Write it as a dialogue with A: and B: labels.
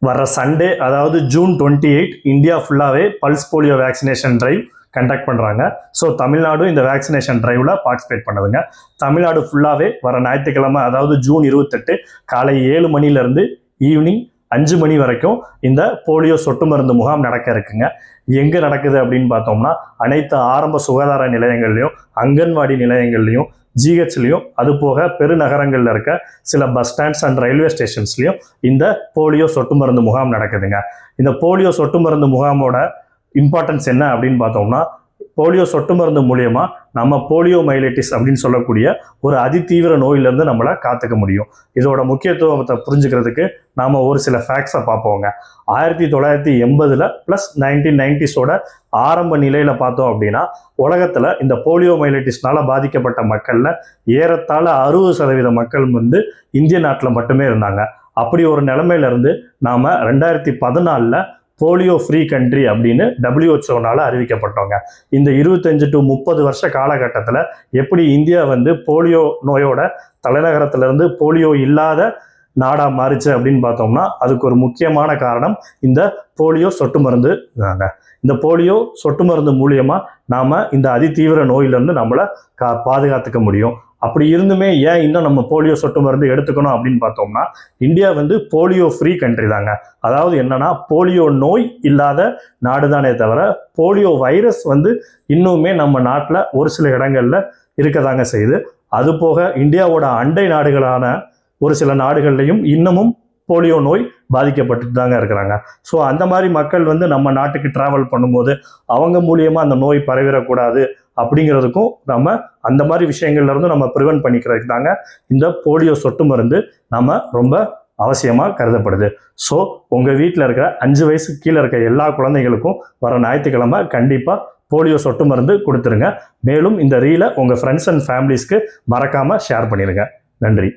A: வர சண்டே அதாவது June 28 India ஃபுல்லாகவே pulse polio vaccination drive conduct பண்ணுறாங்க. ஸோ தமிழ்நாடும் இந்த வேக்சினேஷன் ட்ரைவில் பார்ட்டிசிபேட் பண்ணுதுங்க. தமிழ்நாடு ஃபுல்லாகவே வர ஞாயிற்றுக்கிழமை அதாவது ஜூன் 28 காலை 7 மணிலேருந்து ஈவினிங் 5 மணி வரைக்கும் இந்த போலியோ சொட்டு மருந்து முகாம் நடக்க இருக்குங்க. எங்கே நடக்குது அப்படின்னு பார்த்தோம்னா அனைத்து ஆரம்ப சுகாதார நிலையங்கள்லையும், அங்கன்வாடி நிலையங்கள்லையும், ஜிஹெச்லையும், அது போக பெருநகரங்களில் இருக்க சில பஸ் ஸ்டாண்ட்ஸ் அண்ட் ரயில்வே ஸ்டேஷன்ஸ்லையும் இந்த போலியோ சொட்டு மருந்து முகாம் நடக்குதுங்க. இந்த போலியோ சொட்டு மருந்து முகாமோட இம்பார்ட்டன்ஸ் என்ன அப்படின்னு பார்த்தோம்னா, போலியோ சொட்டு மருந்து மூலியமா நம்ம போலியோ மைலைட்டிஸ் அப்படின்னு சொல்லக்கூடிய ஒரு அதிதீவிர நோயிலிருந்து நம்மளை காத்துக்க முடியும். இதோட முக்கியத்துவத்தை புரிஞ்சுக்கிறதுக்கு நாம ஒரு சில ஃபேக்ட்ஸை பார்ப்போங்க. 1980 ப்ளஸ் 1990s ஆரம்ப நிலையில பார்த்தோம் அப்படின்னா உலகத்துல இந்த போலியோ மைலைட்டிஸ்னால பாதிக்கப்பட்ட மக்கள்ல ஏறத்தாழ 60% மக்கள் இந்திய நாட்டில் மட்டுமே இருந்தாங்க. அப்படி ஒரு நிலைமையில இருந்து நாம 2014 போலியோ ஃப்ரீ கண்ட்ரி அப்படின்னு WHO அறிவிக்கப்பட்டோங்க. இந்த 25 to 30 வருஷ காலகட்டத்தில் எப்படி இந்தியா போலியோ நோயோட தலைநகரத்திலிருந்து போலியோ இல்லாத நாடாக மாறிச்சு அப்படின்னு பார்த்தோம்னா அதுக்கு ஒரு முக்கியமான காரணம் இந்த போலியோ சொட்டு மருந்து தாங்க. இந்த போலியோ சொட்டு மருந்து மூலியமா நாம இந்த அதிதீவிர நோயிலிருந்து நம்மளை பாதுகாத்துக்க முடியும். அப்படி இருந்துமே ஏன் இன்னும் நம்ம போலியோ சொட்டு மருந்து எடுத்துக்கணும் அப்படின்னு பார்த்தோம்னா, இந்தியா போலியோ ஃப்ரீ கண்ட்ரி தாங்க. அதாவது என்னன்னா போலியோ நோய் இல்லாத நாடு தானே தவிர போலியோ வைரஸ் இன்னுமே நம்ம நாட்டில் ஒரு சில இடங்கள்ல இருக்கதாங்க செய்யுது. அது போக இந்தியாவோட அண்டை நாடுகளான ஒரு சில நாடுகள்லையும் இன்னமும் போலியோ நோய் பாதிக்கப்பட்டு தாங்க இருக்கிறாங்க. ஸோ அந்த மாதிரி மக்கள் நம்ம நாட்டுக்கு டிராவல் பண்ணும்போது அவங்க மூலியமா அந்த நோய் பரவிடக்கூடாது அப்படிங்கிறதுக்கும் நம்ம அந்த மாதிரி விஷயங்கள்ல இருந்து நம்ம ப்ரிவென்ட் பண்ணிக்கிறதுக்கு தாங்க இந்த போலியோ சொட்டு மருந்து நம்ம ரொம்ப அவசியமாக கருதப்படுது. ஸோ உங்கள் வீட்டில் இருக்கிற 5 வயசுக்கு கீழே இருக்க எல்லா குழந்தைகளுக்கும் வர ஞாயிற்றுக்கிழமை கண்டிப்பாக போலியோ சொட்டு மருந்து கொடுத்துருங்க. மேலும் இந்த ரீலை உங்கள் ஃப்ரெண்ட்ஸ் அண்ட் ஃபேமிலிஸ்க்கு மறக்காமல் ஷேர் பண்ணிடுங்க. நன்றி.